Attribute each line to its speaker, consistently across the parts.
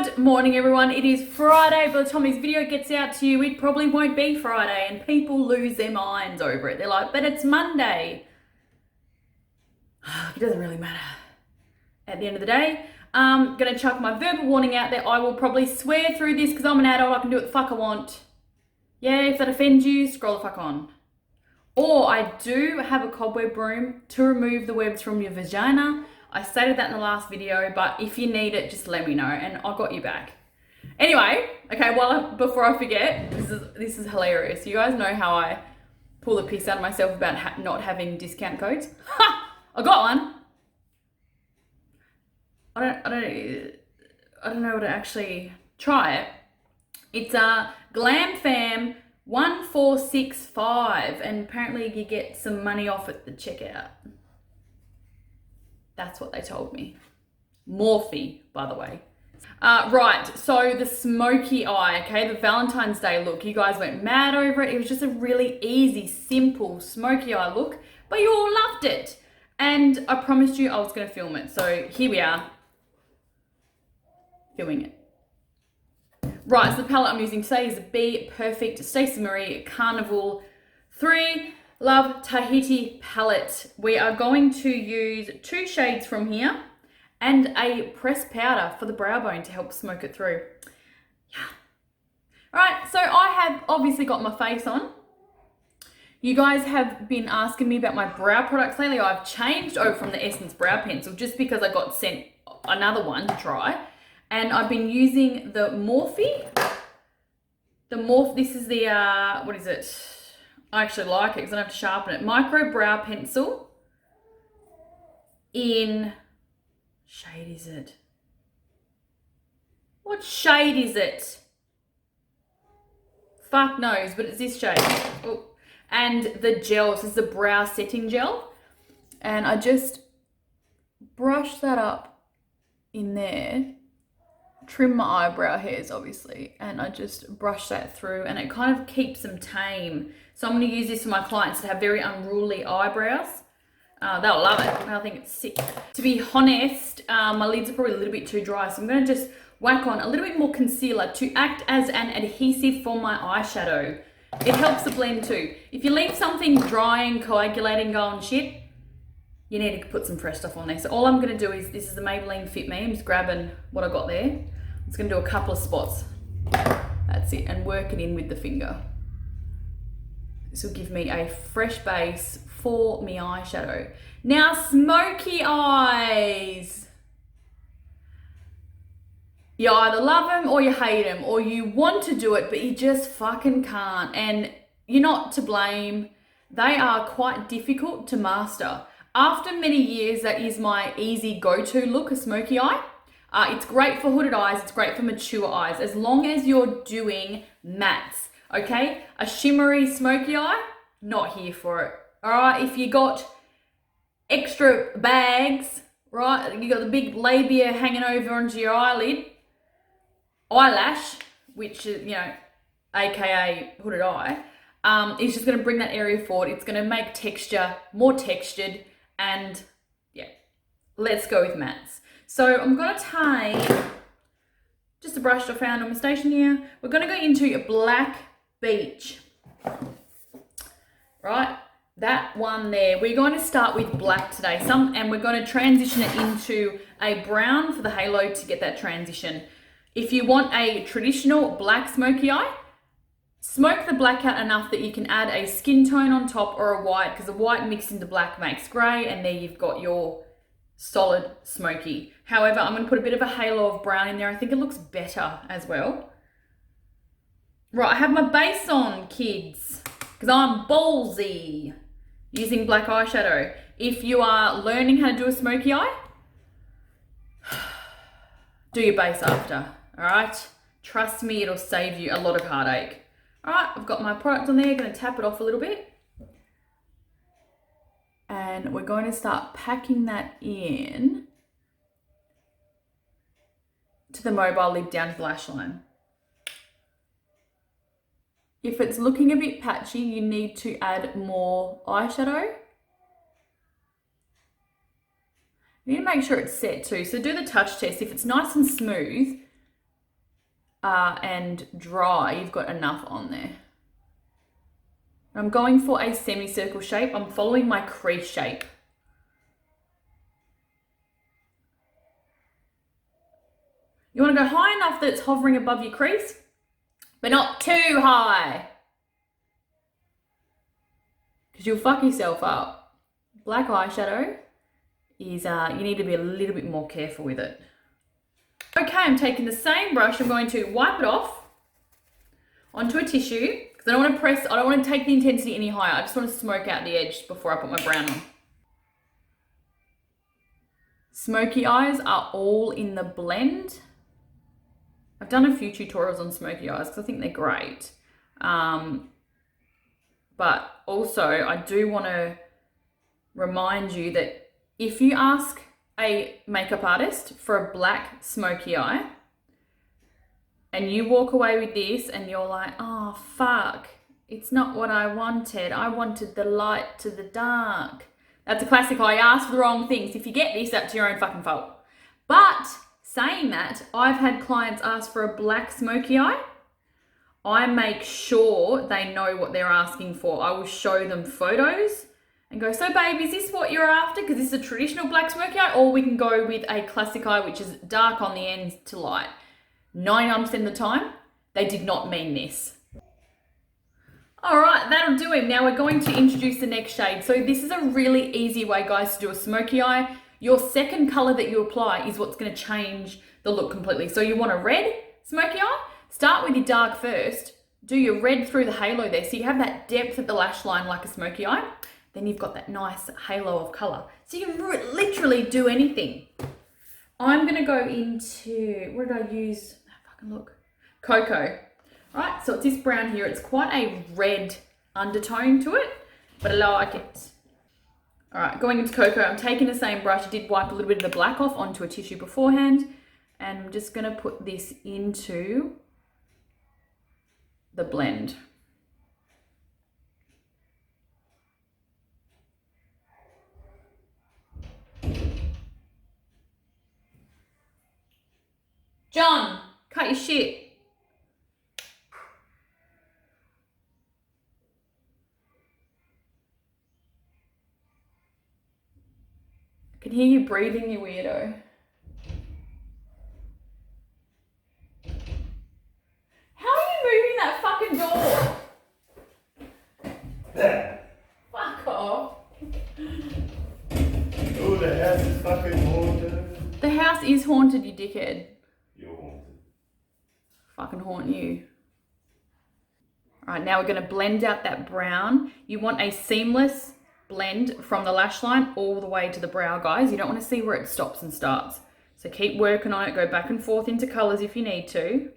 Speaker 1: Good morning, everyone. It is Friday. By the time this video gets out to you, it probably won't be Friday, and people lose their minds over it. They're like, but it's Monday. It doesn't really matter. At the end of the day, I'm going to chuck my verbal warning out there. I will probably swear through this because I'm an adult. I can do what the fuck I want. Yeah, if that offends you, scroll the fuck on. Or I do have a cobweb broom to remove the webs from your vagina. I stated that in the last video, but if you need it, just let me know and I got you back. Anyway, okay, before I forget, this is hilarious. You guys know how I pull the piss out of myself about not having discount codes? Ha! I got one. I don't know how to actually try it. It's a Glam Fam 1465, and apparently you get some money off at the checkout. That's what they told me. Morphe, by the way. Right, so the smoky eye, okay, the Valentine's Day look. You guys went mad over it. It was just a really easy, simple smoky eye look, but you all loved it. And I promised you I was going to film it. So here we are, filming it. Right, so the palette I'm using today is the Be Perfect Stacey Marie Carnival 3 Love Tahiti palette. We are going to use 2 shades from here and a pressed powder for the brow bone to help smoke it through. Yeah. All right, so I have obviously got my face on. You guys have been asking me about my brow products lately. I've changed over from the Essence Brow Pencil just because I got sent another one to try. And I've been using the Morphe. This is the, what is it? I actually like it because I don't have to sharpen it. Micro Brow Pencil in, shade is it? What shade is it? Fuck knows, but it's this shade. Oh. And the gel, this is the brow setting gel. And I just brush that up in there. Trim my eyebrow hairs, obviously, and I just brush that through, and it kind of keeps them tame. So I'm going to use this for my clients that have very unruly eyebrows. They'll love it. I think it's sick. To be honest, my lids are probably a little bit too dry, so I'm going to just whack on a little bit more concealer to act as an adhesive for my eyeshadow. It helps the blend too. If you leave something drying, coagulating, going shit, you need to put some fresh stuff on there. So all I'm going to do is, this is the Maybelline Fit Me. I'm just grabbing what I got there. I'm just going to do a couple of spots. That's it. And work it in with the finger. This will give me a fresh base for my eyeshadow. Now, smoky eyes. You either love them or you hate them, or you want to do it, but you just fucking can't. And you're not to blame. They are quite difficult to master. After many years, that is my easy go-to look, a smoky eye. It's great for hooded eyes. It's great for mature eyes, as long as you're doing mattes, okay? A shimmery smoky eye, not here for it, all right? If you got extra bags, right? You got the big labia hanging over onto your eyelid, eyelash, which is, you know, AKA hooded eye, is just gonna bring that area forward. It's gonna make texture more textured. And yeah, let's go with mattes. So I'm going to take just a brush I found on my station here. We're going to go into Black Beach, right? That one there. We're going to start with black today, and we're going to transition it into a brown for the halo to get that transition. If you want a traditional black smoky eye, smoke the black out enough that you can add a skin tone on top or a white, because the white mixed into black makes grey, and there you've got your solid smoky. However, I'm going to put a bit of a halo of brown in there. I think it looks better as well. Right, I have my base on, kids, because I'm ballsy using black eyeshadow. If you are learning how to do a smoky eye, do your base after, all right? Trust me, it'll save you a lot of heartache. All right, I've got my product on there, going to tap it off a little bit. And we're going to start packing that in to the mobile lid down to the lash line. If it's looking a bit patchy, you need to add more eyeshadow. You need to make sure it's set too. So do the touch test. If it's nice and smooth, and dry, you've got enough on there. I'm going for a semicircle shape. I'm following my crease shape. You want to go high enough that it's hovering above your crease, but not too high, because you'll fuck yourself up. Black eyeshadow is, you need to be a little bit more careful with it. Okay, I'm taking the same brush. I'm going to wipe it off onto a tissue, because I don't want to press, I don't want to take the intensity any higher. I just want to smoke out the edge before I put my brown on. Smoky eyes are all in the blend. I've done a few tutorials on smoky eyes because I think they're great. But also I do want to remind you that if you ask a makeup artist for a black smoky eye and you walk away with this and you're like, oh fuck, it's not what I wanted. I wanted the light to the dark. That's a classic. I asked for the wrong things. If you get this, that's your own fucking fault. But saying that, I've had clients ask for a black smoky eye. I make sure they know what they're asking for. I will show them photos and go, so babe, is this what you're after? Because this is a traditional black smoky eye, or we can go with a classic eye, which is dark on the ends to light. 99% of the time, they did not mean this. All right, that'll do it. Now we're going to introduce the next shade. So this is a really easy way, guys, to do a smoky eye. Your second color that you apply is what's going to change the look completely. So you want a red smoky eye? Start with your dark first. Do your red through the halo there. So you have that depth at the lash line like a smoky eye. Then you've got that nice halo of color. So you can literally do anything. I'm going to go into, what did I use? Fucking look. Cocoa. All right, so it's this brown here. It's quite a red undertone to it, but I like it. All right, going into cocoa, I'm taking the same brush. I did wipe a little bit of the black off onto a tissue beforehand, and I'm just going to put this into the blend. John, cut your shit. I can hear you breathing, you weirdo. How are you moving that fucking door?
Speaker 2: There.
Speaker 1: Fuck off.
Speaker 2: Oh, the house is fucking haunted.
Speaker 1: The house is haunted, you dickhead.
Speaker 2: You're haunted.
Speaker 1: Fucking haunt you. All right, now we're going to blend out that brown. You want a seamless blend from the lash line all the way to the brow, guys. You don't want to see where it stops and starts. So keep working on it. Go back and forth into colors if you need to.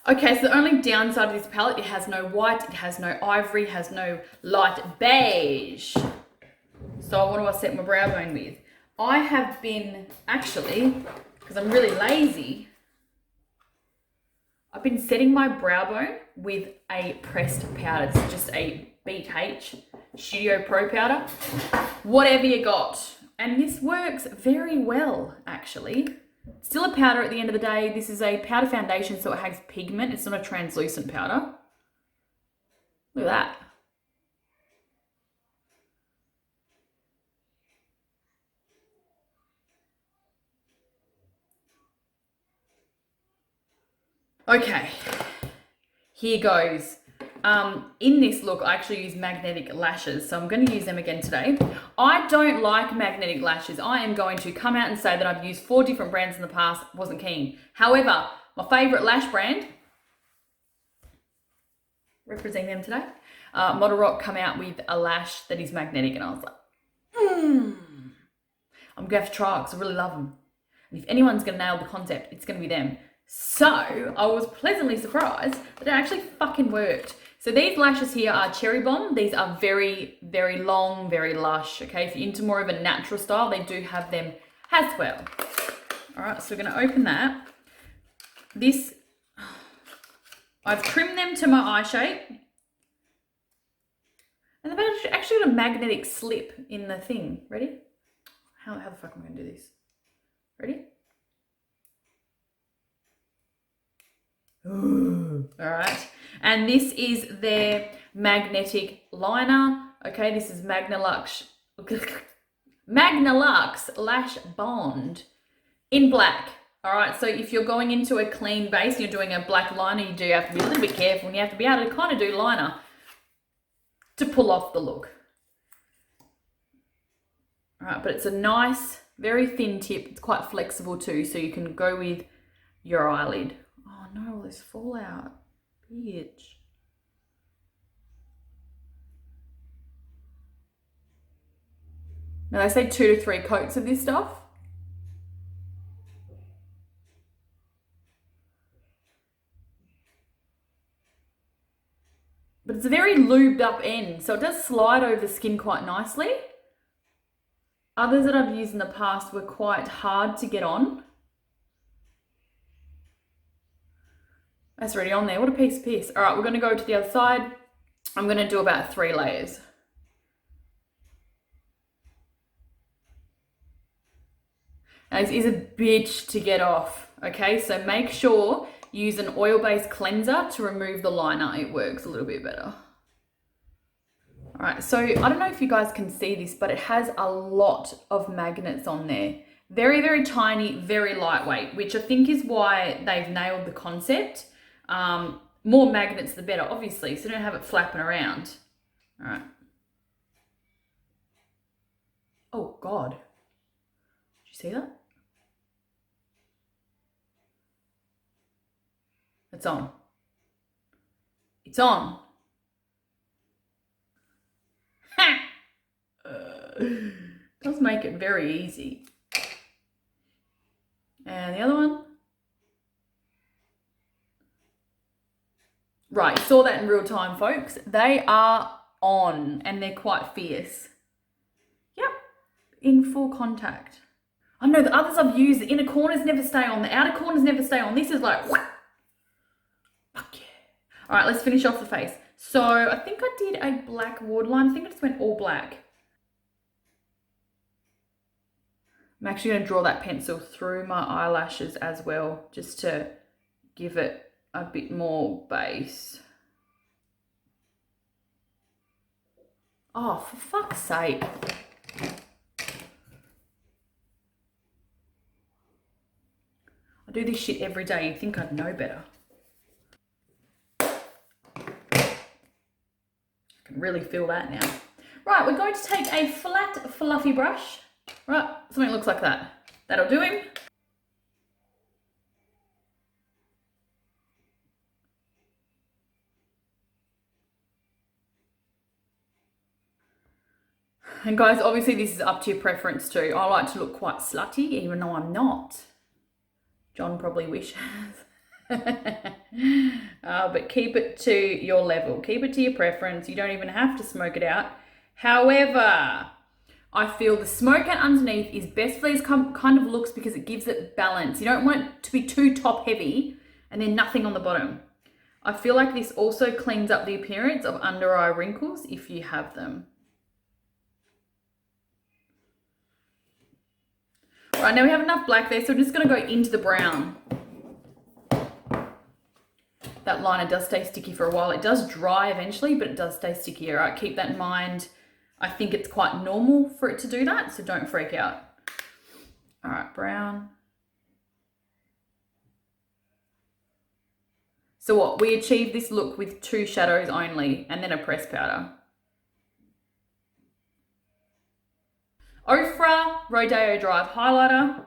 Speaker 1: Okay, so the only downside of this palette, it has no white, it has no ivory, it has no light beige. So what do I set my brow bone with? I have been, actually, because I'm really lazy, I've been setting my brow bone with a pressed powder. It's just a Beat H Studio Pro powder. Whatever you got. And this works very well, actually. Still a powder at the end of the day. This is a powder foundation, so it has pigment. It's not a translucent powder. Look at that. Okay, here goes. In this look, I actually use magnetic lashes, so I'm going to use them again today. I don't like magnetic lashes. I am going to come out and say that I've used 4 different brands in the past, wasn't keen. However, my favorite lash brand, representing them today, Model Rock come out with a lash that is magnetic, and I was like, I'm going to have to try it because I really love them. And if anyone's going to nail the concept, it's going to be them. So I was pleasantly surprised that it actually fucking worked. So these lashes here are Cherry Bomb. These are very, very long, very lush. Okay, if you're into more of a natural style, they do have them as well. All right, so we're going to open that. This, I've trimmed them to my eye shape. And they've actually got a magnetic slip in the thing. Ready? How the fuck am I going to do this? Ready? All right. And this is their magnetic liner. Okay, this is Magnaluxe. Magnaluxe Lash Bond in black. All right, so if you're going into a clean base and you're doing a black liner, you do have to be a little bit careful and you have to be able to kind of do liner to pull off the look. All right, but it's a nice, very thin tip. It's quite flexible too, so you can go with your eyelid. Oh no, all this fallout, bitch. Now they say 2 to 3 coats of this stuff. But it's a very lubed up end, so it does slide over the skin quite nicely. Others that I've used in the past were quite hard to get on. That's already on there. What a piece of piss. All right, we're going to go to the other side. I'm going to do about 3 layers. Now, this is a bitch to get off, okay? So make sure you use an oil-based cleanser to remove the liner. It works a little bit better. All right, so I don't know if you guys can see this, but it has a lot of magnets on there. Very, very tiny, very lightweight, which I think is why they've nailed the concept. More magnets, the better, obviously, so you don't have it flapping around. All right. Oh, God. Did you see that? It's on. It's on. Ha! Does make it very easy. And the other one. Right, you saw that in real time, folks. They are on and they're quite fierce. Yep, in full contact. I know the others I've used, the inner corners never stay on, the outer corners never stay on. This is like, fuck yeah. All right, let's finish off the face. So I think I did a black waterline. I think I just went all black. I'm actually going to draw that pencil through my eyelashes as well, just to give it a bit more base. Oh, for fuck's sake. I do this shit every day. You'd think I'd know better. I can really feel that now. Right, we're going to take a flat, fluffy brush. Right, something looks like that. That'll do him. And guys, obviously this is up to your preference too. I like to look quite slutty, even though I'm not. John probably wishes. But keep it to your level. Keep it to your preference. You don't even have to smoke it out. However, I feel the smoke out underneath is best for these kind of looks because it gives it balance. You don't want it to be too top heavy and then nothing on the bottom. I feel like this also cleans up the appearance of under eye wrinkles if you have them. All right, now we have enough black there, so I'm just going to go into the brown. That liner does stay sticky for a while. It does dry eventually, but it does stay sticky. All right, keep that in mind. I think it's quite normal for it to do that, so don't freak out. All right, brown. So what? We achieved this look with 2 shadows only and then a press powder. Ofra Rodeo Drive highlighter.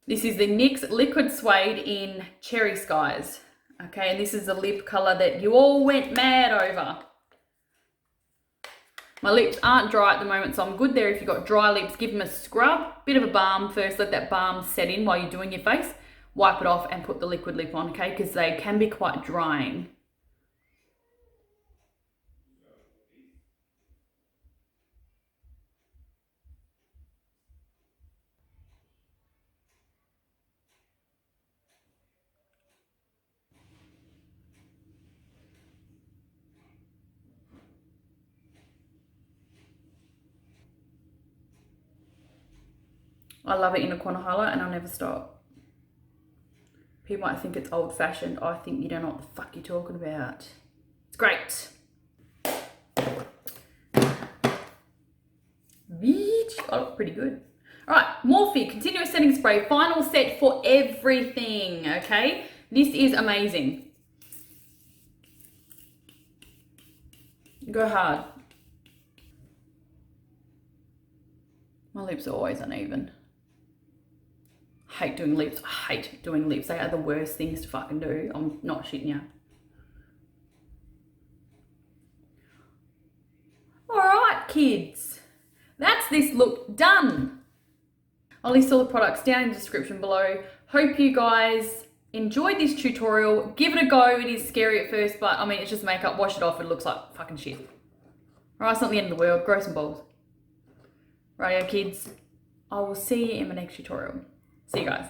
Speaker 1: This is the NYX Liquid Suede in Cherry Skies. Okay, and this is the lip color that you all went mad over. My lips aren't dry at the moment, so I'm good there. If you've got dry lips, give them a scrub, bit of a balm first, let that balm set in while you're doing your face. Wipe it off and put the liquid lip on, okay? Because they can be quite drying. I love it in a corner highlight and I'll never stop. People might think it's old fashioned. I think you don't know what the fuck you're talking about. It's great. Bitch. I look pretty good. All right, Morphe Continuous Setting Spray. Final set for everything, okay? This is amazing. Go hard. My lips are always uneven. Hate doing lips. I hate doing lips. They are the worst things to fucking do. I'm not shitting you. All right, kids. That's this look done. I'll list all the products down in the description below. Hope you guys enjoyed this tutorial. Give it a go. It is scary at first, but I mean, it's just makeup. Wash it off. It looks like fucking shit. All right, it's not the end of the world. Grow some balls. Rightio, kids. I will see you in my next tutorial. See you guys.